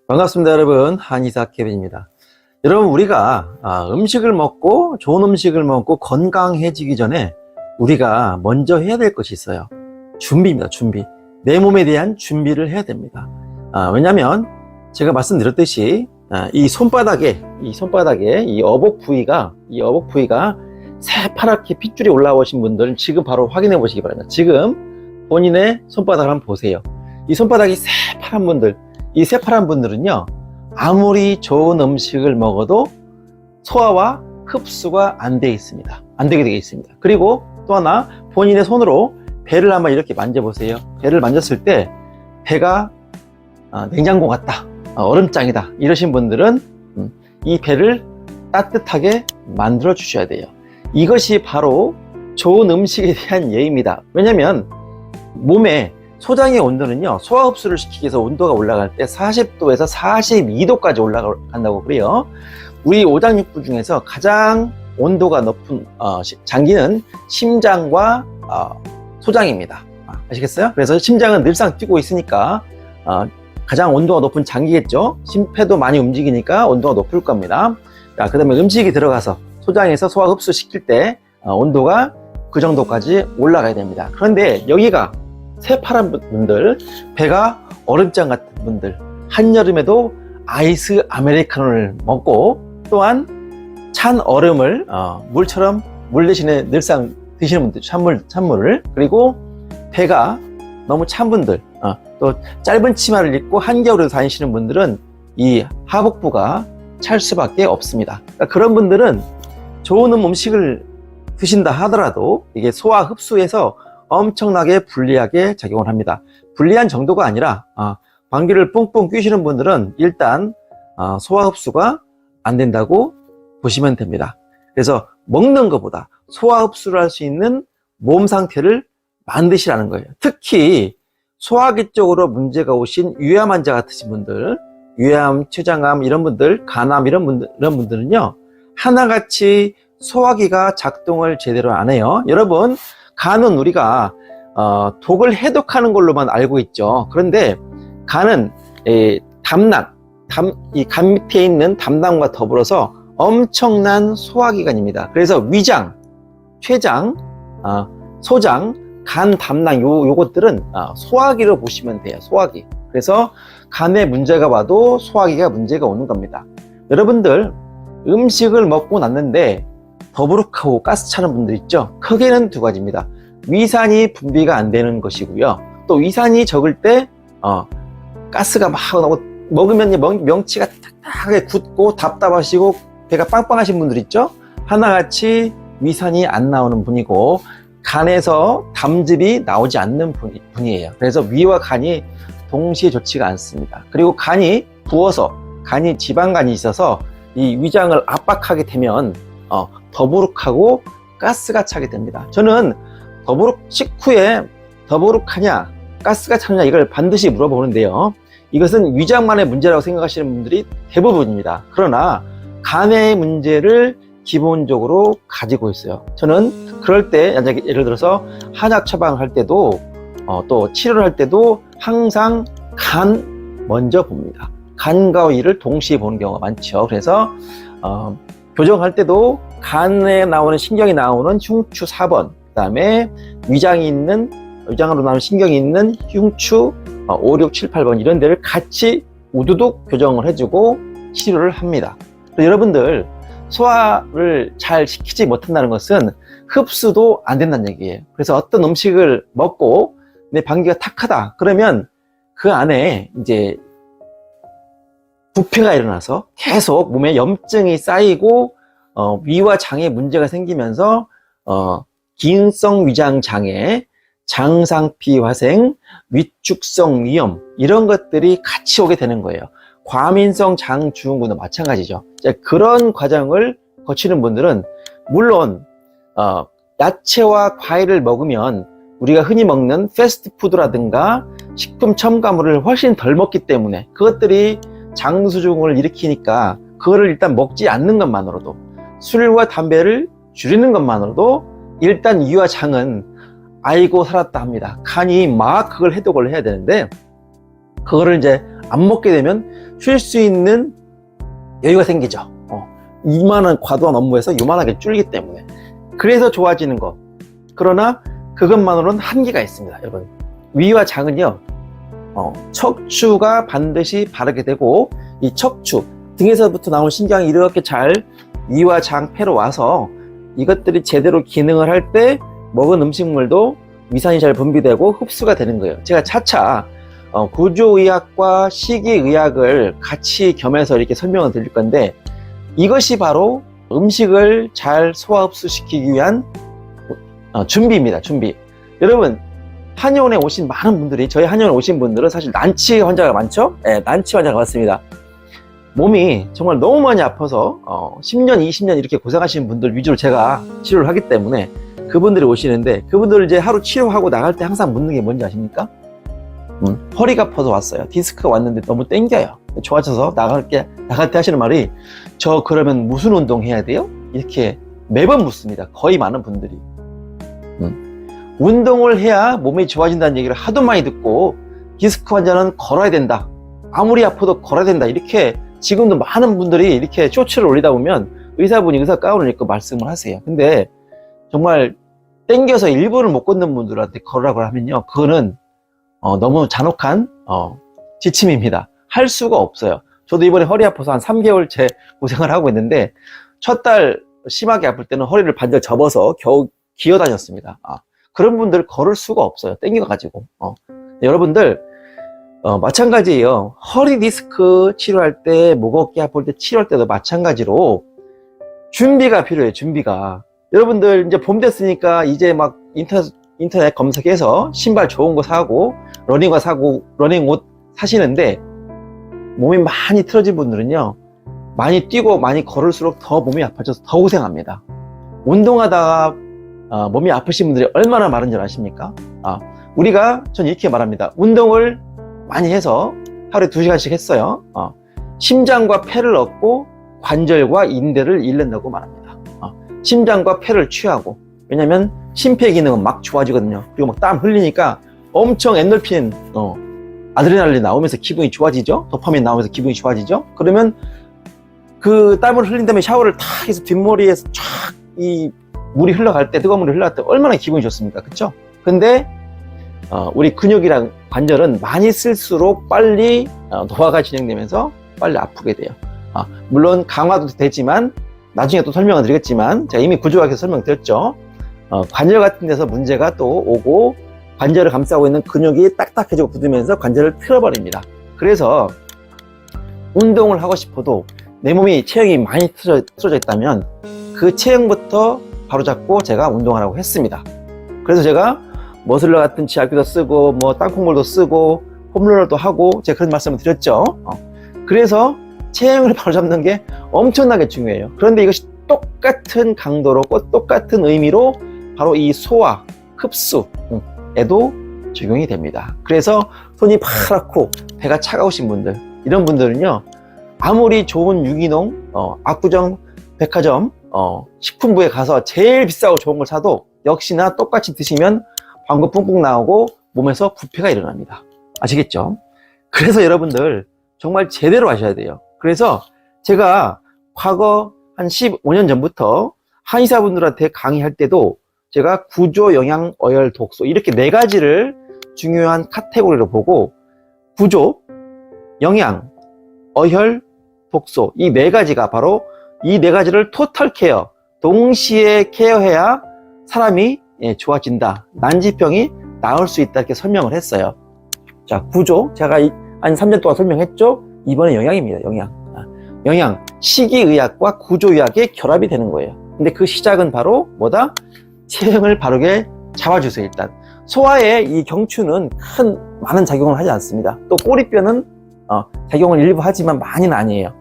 반갑습니다, 여러분. 한의사 케빈입니다. 여러분, 우리가 음식을 먹고 좋은 음식을 먹고 건강해지기 전에 우리가 먼저 해야 될 것이 있어요. 준비입니다. 준비. 내 몸에 대한 준비를 해야 됩니다. 왜냐하면 제가 말씀드렸듯이 이 손바닥에 이 어복 부위가 새파랗게 핏줄이 올라오신 분들 지금 바로 확인해 보시기 바랍니다. 지금 본인의 손바닥을 한번 보세요. 이 손바닥이 새파란 분들, 이 새파란 분들은요, 아무리 좋은 음식을 먹어도 소화와 흡수가 안 되게 되어 있습니다. 그리고 또 하나, 본인의 손으로 배를 한번 이렇게 만져보세요. 배를 만졌을 때 배가 냉장고 같다, 얼음장이다, 이러신 분들은 이 배를 따뜻하게 만들어 주셔야 돼요. 이것이 바로 좋은 음식에 대한 예입니다. 왜냐면 몸에 소장의 온도는요, 소화 흡수를 시키기 위해서 온도가 올라갈 때 40도에서 42도까지 올라간다고 그래요. 우리 오장육부 중에서 가장 온도가 높은 장기는 심장과 소장입니다. 아시겠어요? 그래서 심장은 늘상 뛰고 있으니까 가장 온도가 높은 장기겠죠. 심폐도 많이 움직이니까 온도가 높을 겁니다. 그 다음에 음식이 들어가서 소장에서 소화 흡수 시킬 때 온도가 그 정도까지 올라가야 됩니다. 그런데 여기가 새파란 분들, 배가 얼음장 같은 분들, 한여름에도 아이스 아메리카노를 먹고 또한 찬 얼음을 물처럼 물 대신에 늘상 드시는 분들, 찬물을, 그리고 배가 너무 찬 분들, 또 짧은 치마를 입고 한겨울에 다니시는 분들은 이 하복부가 찰 수밖에 없습니다. 그러니까 그런 분들은 좋은 음식을 드신다 하더라도 이게 소화 흡수에서 엄청나게 불리하게 작용을 합니다. 불리한 정도가 아니라 방귀를 뿡뿡 뀌시는 분들은 일단 소화 흡수가 안 된다고 보시면 됩니다. 그래서 먹는 것보다 소화 흡수를 할 수 있는 몸 상태를 만드시라는 거예요. 특히 소화기 쪽으로 문제가 오신 위암 환자 같으신 분들, 위암, 췌장암 이런 분들, 간암 이런 분들은요, 하나같이 소화기가 작동을 제대로 안 해요. 여러분, 간은 우리가 독을 해독하는 걸로만 알고 있죠. 그런데 간은 이 간 밑에 있는 담낭과 더불어서 엄청난 소화기관입니다. 그래서 위장, 췌장, 소장, 간, 담낭 요것들은 소화기로 보시면 돼요. 소화기. 그래서 간에 문제가 와도 소화기가 문제가 오는 겁니다. 여러분들, 음식을 먹고 났는데 더부룩하고 가스 차는 분들 있죠. 크게는 두 가지입니다. 위산이 분비가 안 되는 것이고요. 또 위산이 적을 때 가스가 막 나고 먹으면 명치가 딱딱하게 굳고 답답하시고 배가 빵빵하신 분들 있죠. 하나같이 위산이 안 나오는 분이고 간에서 담즙이 나오지 않는 분이에요. 그래서 위와 간이 동시에 좋지가 않습니다. 그리고 간이 부어서 간이 지방간이 있어서 이 위장을 압박하게 되면 더부룩하고 가스가 차게 됩니다. 저는 식후에 더부룩하냐 가스가 차느냐 이걸 반드시 물어보는데요, 이것은 위장만의 문제라고 생각하시는 분들이 대부분입니다. 그러나 간의 문제를 기본적으로 가지고 있어요. 저는 그럴 때 예를 들어서 한약 처방을 할 때도 또 치료를 할 때도 항상 간 먼저 봅니다. 간과 위를 동시에 보는 경우가 많죠. 그래서 교정할 때도 간에 나오는 신경이 나오는 흉추 4번, 그 다음에 위장으로 나오는 신경이 있는 흉추 5, 6, 7, 8번 이런 데를 같이 우두둑 교정을 해주고 치료를 합니다. 여러분들, 소화를 잘 시키지 못한다는 것은 흡수도 안 된다는 얘기예요. 그래서 어떤 음식을 먹고 내 방귀가 탁하다 그러면 그 안에 이제 부패가 일어나서 계속 몸에 염증이 쌓이고 위와 장에 문제가 생기면서 기능성 위장 장애, 장상피 화생, 위축성 위염 이런 것들이 같이 오게 되는 거예요. 과민성 장증후군도 마찬가지죠. 그런 과정을 거치는 분들은 물론 야채와 과일을 먹으면 우리가 흔히 먹는 패스트푸드라든가 식품 첨가물을 훨씬 덜 먹기 때문에 그것들이 장수증을 일으키니까 그거를 일단 먹지 않는 것만으로도, 술과 담배를 줄이는 것만으로도 일단 위와 장은 아이고 살았다 합니다. 간이 막 그걸 해독을 해야 되는데 그거를 이제 안 먹게 되면 쉴 수 있는 여유가 생기죠. 이만한 과도한 업무에서 요만하게 줄기 때문에. 그래서 좋아지는 것. 그러나 그것만으로는 한계가 있습니다, 여러분. 위와 장은요, 척추가 반드시 바르게 되고, 이 척추, 등에서부터 나온 신경이 이렇게 잘 위와 장, 폐로 와서 이것들이 제대로 기능을 할 때 먹은 음식물도 위산이 잘 분비되고 흡수가 되는 거예요. 제가 차차 구조의학과 식이의학을 같이 겸해서 이렇게 설명을 드릴 건데, 이것이 바로 음식을 잘 소화 흡수시키기 위한 준비입니다. 준비. 여러분, 한의원에 오신 많은 분들이, 저희 한의원에 오신 분들은 사실 난치 환자가 많죠? 네, 난치 환자가 많습니다. 몸이 정말 너무 많이 아파서 10년, 20년 이렇게 고생하시는 분들 위주로 제가 치료를 하기 때문에 그분들이 오시는데, 그분들을 이제 하루 치료하고 나갈 때 항상 묻는 게 뭔지 아십니까? 허리가 아파서 왔어요. 디스크가 왔는데 너무 땡겨요. 좋아져서 나갈 때 하시는 말이, 저 그러면 무슨 운동 해야 돼요? 이렇게 매번 묻습니다. 거의 많은 분들이. 운동을 해야 몸이 좋아진다는 얘기를 하도 많이 듣고, 디스크 환자는 걸어야 된다, 아무리 아파도 걸어야 된다, 이렇게 지금도 많은 분들이 이렇게 쇼츠를 올리다 보면 의사분이 의사 가운을 입고 말씀을 하세요. 근데 정말 땡겨서 1분을 못 걷는 분들한테 걸으라고 하면요, 그거는 너무 잔혹한 지침입니다. 할 수가 없어요. 저도 이번에 허리 아파서 한 3개월째 고생을 하고 있는데, 첫 달 심하게 아플 때는 허리를 반절 접어서 겨우 기어 다녔습니다. 그런 분들 걸을 수가 없어요. 땡겨가지고. 여러분들 마찬가지예요. 허리 디스크 치료할 때, 목 어깨 아플 때 치료할 때도 마찬가지로 준비가 필요해요. 준비가. 여러분들 이제 봄 됐으니까 이제 막 인터넷 검색해서 신발 좋은 거 사고 러닝화 사고 러닝 옷 사시는데, 몸이 많이 틀어진 분들은요, 많이 뛰고 많이 걸을수록 더 몸이 아파져서 더 고생합니다. 운동하다가 몸이 아프신 분들이 얼마나 많은 줄 아십니까? 전 이렇게 말합니다. 운동을 많이 해서 하루에 2시간씩 했어요. 심장과 폐를 얻고 관절과 인대를 잃는다고 말합니다. 심장과 폐를 취하고, 왜냐면 심폐 기능은 막 좋아지거든요. 그리고 막 땀 흘리니까 엄청 엔돌핀, 아드레날린 나오면서 기분이 좋아지죠. 도파민 나오면서 기분이 좋아지죠. 그러면 그 땀을 흘린 다음에 샤워를 탁 해서 뒷머리에서 쫙 이 물이 흘러갈 때, 뜨거운 물이 흘러갈 때 얼마나 기분이 좋습니까? 그쵸? 근데 우리 근육이랑 관절은 많이 쓸수록 빨리 노화가 진행되면서 빨리 아프게 돼요. 물론 강화도 되지만, 나중에 또 설명을 드리겠지만, 제가 이미 구조학에서 설명드렸죠. 관절 같은 데서 문제가 또 오고, 관절을 감싸고 있는 근육이 딱딱해지고 굳으면서 관절을 틀어버립니다. 그래서 운동을 하고 싶어도 내 몸이 체형이 많이 틀어져 있다면 그 체형부터 바로잡고 제가 운동을 하라고 했습니다. 그래서 제가 머슬러 같은 지압기도 쓰고, 뭐 땅콩볼도 쓰고, 홈런도 하고, 제가 그런 말씀을 드렸죠. 그래서 체형을 바로잡는 게 엄청나게 중요해요. 그런데 이것이 똑같은 강도로, 똑같은 의미로 바로 이 소화, 흡수에도 적용이 됩니다. 그래서 손이 파랗고 배가 차가우신 분들, 이런 분들은요, 아무리 좋은 유기농, 압구정 백화점, 식품부에 가서 제일 비싸고 좋은 걸 사도 역시나 똑같이 드시면 방구 뿡뿡 나오고 몸에서 부패가 일어납니다. 아시겠죠? 그래서 여러분들 정말 제대로 하셔야 돼요. 그래서 제가 과거 한 15년 전부터 한의사분들한테 강의할 때도 제가 구조, 영양, 어혈, 독소, 이렇게 4가지를 중요한 카테고리로 보고, 구조, 영양, 어혈, 독소, 이 4가지가 바로 이 4가지를 토탈 케어, 동시에 케어해야 사람이 좋아진다, 난치병이 나을 수 있다, 이렇게 설명을 했어요. 자, 구조, 제가 한 3년 동안 설명했죠. 이번에 영양입니다. 영양, 식이의학과 구조의학의 결합이 되는 거예요. 근데 그 시작은 바로 뭐다? 체형을 바르게 잡아주세요. 일단 소화에 이 경추는 많은 작용을 하지 않습니다. 또 꼬리뼈는 작용을 일부 하지만 많이는 아니에요.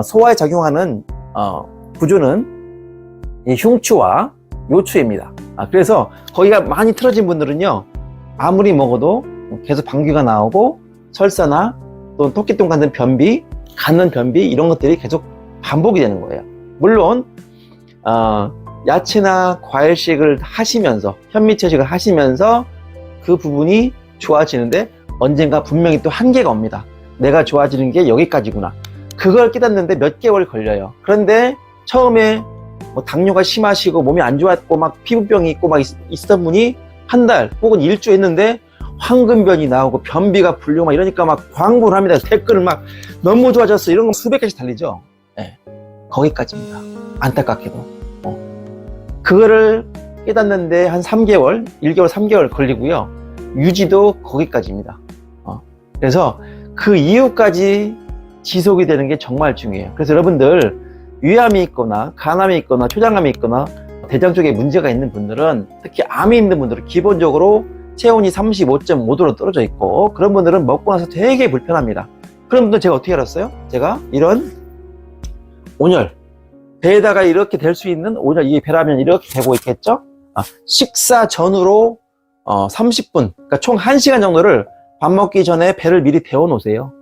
소화에 작용하는 구조는 이 흉추와 요추입니다. 그래서 거기가 많이 틀어진 분들은요, 아무리 먹어도 계속 방귀가 나오고 설사나 또 토끼똥 같은 변비, 갖는 변비, 이런 것들이 계속 반복이 되는 거예요. 물론 야채나 과일식을 하시면서, 현미채식을 하시면서 그 부분이 좋아지는데 언젠가 분명히 또 한계가 옵니다. 내가 좋아지는 게 여기까지구나. 그걸 깨닫는데 몇 개월 걸려요. 그런데 처음에 뭐 당뇨가 심하시고 몸이 안 좋았고 막 피부병이 있고 막 있었던 분이 한 달 혹은 일주 했는데 황금변이 나오고 변비가 풀리고 막 이러니까 막 광고를 합니다. 댓글을 막 너무 좋아졌어 이런 거 수백 개씩 달리죠. 네. 거기까지입니다. 안타깝게도. 그거를 깨닫는데 한 3개월, 1개월, 3개월 걸리고요. 유지도 거기까지입니다. 그래서 그 이후까지 지속이 되는 게 정말 중요해요. 그래서 여러분들 위암이 있거나 간암이 있거나 초장암이 있거나 대장 쪽에 문제가 있는 분들은, 특히 암이 있는 분들은 기본적으로 체온이 35.5도로 떨어져 있고 그런 분들은 먹고 나서 되게 불편합니다. 그런 분들 제가 어떻게 알았어요? 제가 이런 온열, 배에다가 이렇게 될 수 있는 온열, 이 배라면 이렇게 되고 있겠죠? 식사 전후로 30분, 그러니까 총 1시간 정도를 밥 먹기 전에 배를 미리 데워 놓으세요.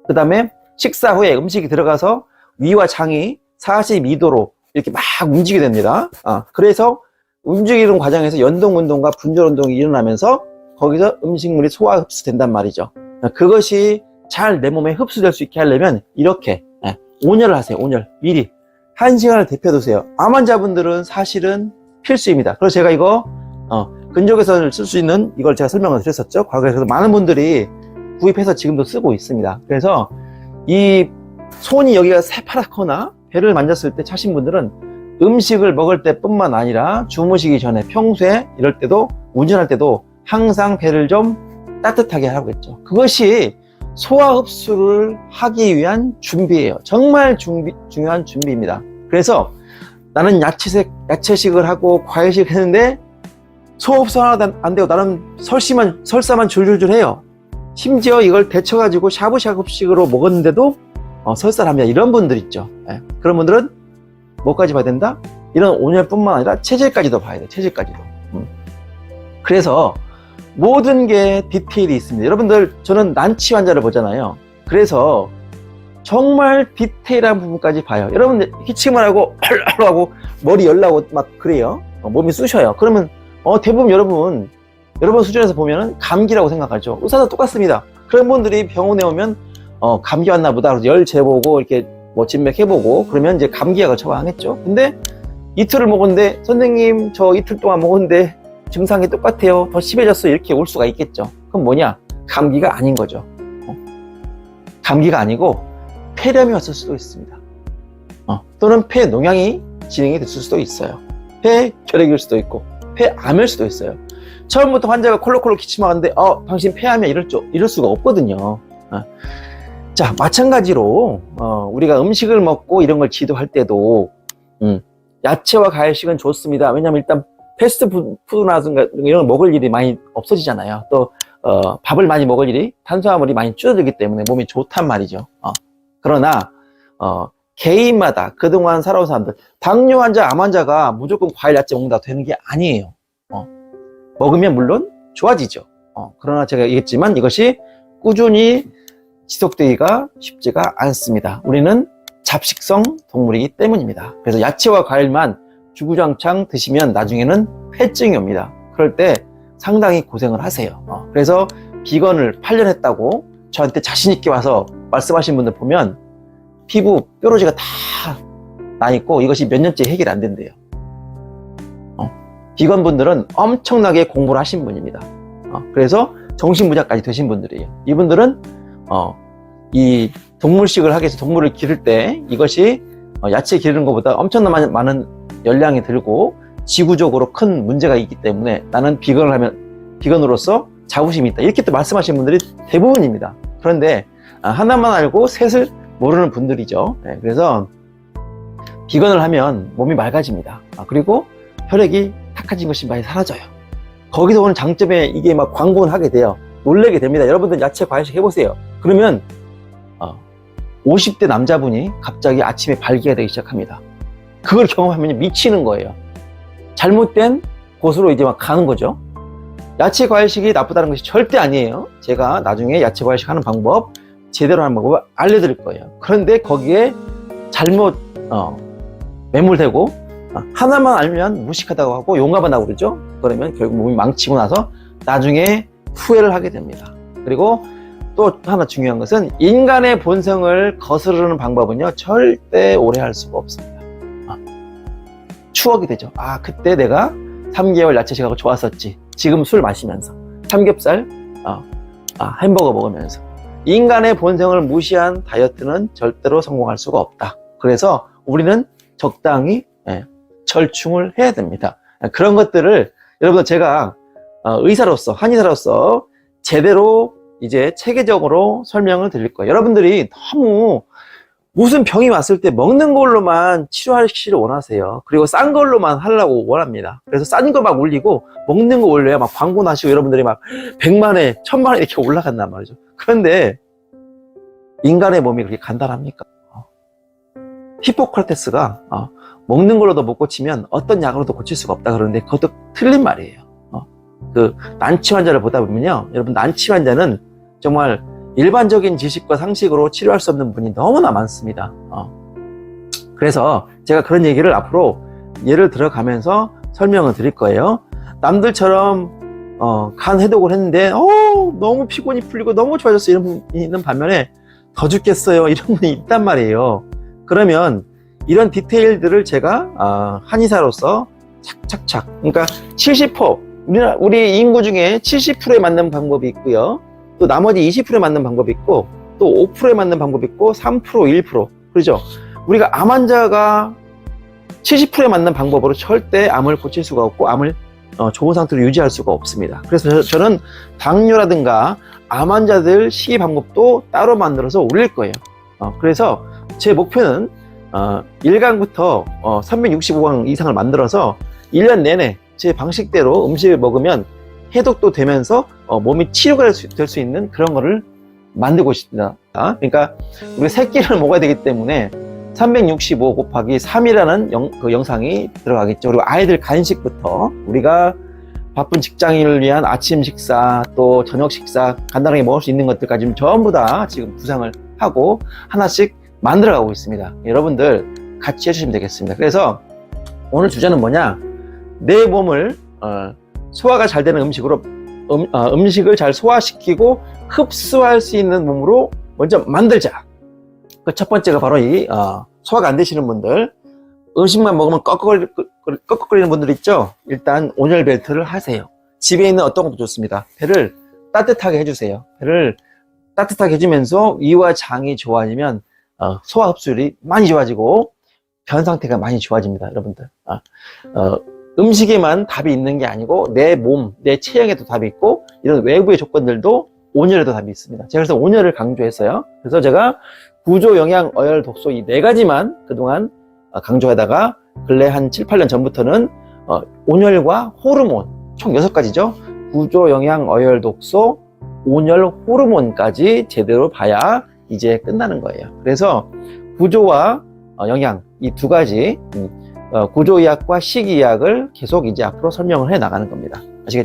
그 다음에 식사 후에 음식이 들어가서 위와 장이 42도로 이렇게 막 움직이게 됩니다. 그래서 움직이는 과정에서 연동운동과 분절운동이 일어나면서 거기서 음식물이 소화 흡수된단 말이죠. 그것이 잘 내 몸에 흡수될 수 있게 하려면 이렇게 온열을 하세요. 온열 미리 1시간을 데펴두세요. 암 환자분들은 사실은 필수입니다. 그래서 제가 이거 근조개선을 쓸 수 있는 이걸 제가 설명을 드렸었죠. 과거에. 그래서 많은 분들이 구입해서 지금도 쓰고 있습니다. 그래서 이 손이 여기가 새파랗거나 배를 만졌을 때 차신 분들은 음식을 먹을 때뿐만 아니라 주무시기 전에 평소에 이럴 때도 운전할 때도 항상 배를 좀 따뜻하게 하겠죠. 그것이 소화 흡수를 하기 위한 준비예요. 정말 중요한 준비입니다. 그래서 나는 야채식을 하고 과일식 했는데 소화 흡수 하나도 안 되고 나는 설사만 줄줄줄 해요. 심지어 이걸 데쳐가지고 샤브샤브식으로 먹었는데도 설사를 합니다. 이런 분들 있죠. 그런 분들은 뭐까지 봐야 된다? 이런 온열뿐만 아니라 체질까지도 봐야 돼요. 체질까지도. 그래서 모든 게 디테일이 있습니다. 여러분들, 저는 난치 환자를 보잖아요. 그래서 정말 디테일한 부분까지 봐요. 여러분들 기침을 하고 하고 머리 열나고 막 그래요. 몸이 쑤셔요. 그러면 대부분 여러분 수준에서 보면은 감기라고 생각하죠. 의사도 똑같습니다. 그런 분들이 병원에 오면 감기 왔나 보다. 그래서 열 재보고 이렇게 뭐 진맥 해보고 그러면 이제 감기약을 처방하겠죠. 근데 이틀을 먹었는데 선생님 저 이틀 동안 먹었는데 증상이 똑같아요. 더 심해졌어요. 이렇게 올 수가 있겠죠. 그럼 뭐냐? 감기가 아닌 거죠. 감기가 아니고 폐렴이 왔을 수도 있습니다. 또는 폐농양이 진행이 됐을 수도 있어요. 폐결핵일 수도 있고 폐암일 수도 있어요. 처음부터 환자가 콜록콜록 기침하는데 당신 폐암이야 이럴 수가 없거든요. 자, 마찬가지로 우리가 음식을 먹고 이런 걸 지도할 때도 야채와 과일식은 좋습니다. 왜냐하면 일단 패스트푸드나 이런 걸 먹을 일이 많이 없어지잖아요. 또 밥을 많이 먹을 일이, 탄수화물이 많이 줄어들기 때문에 몸이 좋단 말이죠. 그러나 개인마다 그동안 살아온 사람들, 당뇨 환자, 암 환자가 무조건 과일, 야채 먹는다고 되는 게 아니에요. 먹으면 물론 좋아지죠. 그러나 제가 얘기했지만 이것이 꾸준히 지속되기가 쉽지가 않습니다. 우리는 잡식성 동물이기 때문입니다. 그래서 야채와 과일만 주구장창 드시면 나중에는 폐증이 옵니다. 그럴 때 상당히 고생을 하세요. 그래서 비건을 8년 했다고 저한테 자신있게 와서 말씀하신 분들 보면 피부 뾰루지가 다 나있고 이것이 몇 년째 해결이 안 된대요. 비건 분들은 엄청나게 공부를 하신 분입니다. 그래서 정신부자까지 되신 분들이에요. 이분들은 이 동물식을 하기 위해서 동물을 기를 때 이것이 야채 기르는 것보다 엄청나게 많은 열량이 들고 지구적으로 큰 문제가 있기 때문에 나는 비건을 하면 비건으로서 자부심이 있다. 이렇게 또 말씀하시는 분들이 대부분입니다. 그런데 하나만 알고 셋을 모르는 분들이죠. 그래서 비건을 하면 몸이 맑아집니다. 그리고 혈액이 탁해진 것이 많이 사라져요. 거기서 오는 장점에 이게 막 광분을 하게 돼요. 놀라게 됩니다. 여러분들 야채 과일식 해보세요. 그러면 50대 남자분이 갑자기 아침에 발기가 되기 시작합니다. 그걸 경험하면 미치는 거예요. 잘못된 곳으로 이제 막 가는 거죠. 야채 과일식이 나쁘다는 것이 절대 아니에요. 제가 나중에 야채 과일식 하는 방법, 제대로 하는 방법을 알려드릴 거예요. 그런데 거기에 잘못 매몰되고 하나만 알면 무식하다고 하고 용감하다고 그러죠. 그러면 결국 몸이 망치고 나서 나중에 후회를 하게 됩니다. 그리고 또 하나 중요한 것은 인간의 본성을 거스르는 방법은요 절대 오래 할 수가 없습니다. 추억이 되죠. 아, 그때 내가 3개월 야채식하고 좋았었지. 지금 술 마시면서 삼겹살 햄버거 먹으면서. 인간의 본성을 무시한 다이어트는 절대로 성공할 수가 없다. 그래서 우리는 적당히 절충을 해야 됩니다. 그런 것들을 여러분, 제가 의사로서, 한의사로서 제대로 이제 체계적으로 설명을 드릴 거예요. 여러분들이 너무 무슨 병이 왔을 때 먹는 걸로만 치료하시기를 원하세요. 그리고 싼 걸로만 하려고 원합니다. 그래서 싼 거 막 올리고 먹는 거 올려야 막 광고 나시고 여러분들이 막 100만에 1000만에 이렇게 올라간단 말이죠. 그런데 인간의 몸이 그렇게 간단합니까? 히포크라테스가 먹는 걸로도 못 고치면 어떤 약으로도 고칠 수가 없다 그러는데 그것도 틀린 말이에요. 그 난치 환자를 보다 보면요, 여러분, 난치 환자는 정말 일반적인 지식과 상식으로 치료할 수 없는 분이 너무나 많습니다. 그래서 제가 그런 얘기를 앞으로 예를 들어가면서 설명을 드릴 거예요. 남들처럼 간 해독을 했는데 너무 피곤이 풀리고 너무 좋아졌어 이런 분이 있는 반면에 더 죽겠어요 이런 분이 있단 말이에요. 그러면 이런 디테일들을 제가 한의사로서 착착착, 그러니까 70% 우리 인구 중에 70%에 맞는 방법이 있고요, 또 나머지 20%에 맞는 방법이 있고, 또 5%에 맞는 방법이 있고, 3%, 1%. 그렇죠? 우리가 암 환자가 70%에 맞는 방법으로 절대 암을 고칠 수가 없고, 암을 좋은 상태로 유지할 수가 없습니다. 그래서 저는 당뇨라든가 암 환자들 시기 방법도 따로 만들어서 올릴 거예요. 그래서 제 목표는 1강부터 365강 이상을 만들어서 1년 내내 제 방식대로 음식을 먹으면 해독도 되면서 몸이 치료가 될 수 있는 그런 거를 만들고 싶습니다. 그러니까 우리가 세 끼를 먹어야 되기 때문에 365 곱하기 3이라는 그 영상이 들어가겠죠. 그리고 아이들 간식부터 우리가 바쁜 직장인을 위한 아침 식사, 또 저녁 식사, 간단하게 먹을 수 있는 것들까지 전부 다 지금 구상을 하고 하나씩 만들어가고 있습니다. 여러분들 같이 해주시면 되겠습니다. 그래서 오늘 주제는 뭐냐, 내 몸을 소화가 잘 되는 음식으로 음식을 잘 소화시키고 흡수할 수 있는 몸으로 먼저 만들자. 그 첫 번째가 바로 이 소화가 안 되시는 분들, 음식만 먹으면 꺽꺽거리는 분들 있죠. 일단 온열 벨트를 하세요. 집에 있는 어떤 것도 좋습니다. 배를 따뜻하게 해주세요. 배를 따뜻하게 해주면서 위와 장이 좋아지면 소화 흡수율이 많이 좋아지고 변 상태가 많이 좋아집니다. 여러분들, 음식에만 답이 있는 게 아니고 내 몸, 내 체형에도 답이 있고 이런 외부의 조건들도 온열에도 답이 있습니다. 제가 그래서 온열을 강조했어요. 그래서 제가 구조, 영양, 어열, 독소 이 4가지만 그동안 강조하다가 근래 한 7, 8년 전부터는 온열과 호르몬 총 6가지죠. 구조, 영양, 어열, 독소, 온열, 호르몬까지 제대로 봐야 이제 끝나는 거예요. 그래서 구조와 영양 이 2가지 구조의학과 식이의학을 계속 이제 앞으로 설명을 해 나가는 겁니다. 아시겠죠?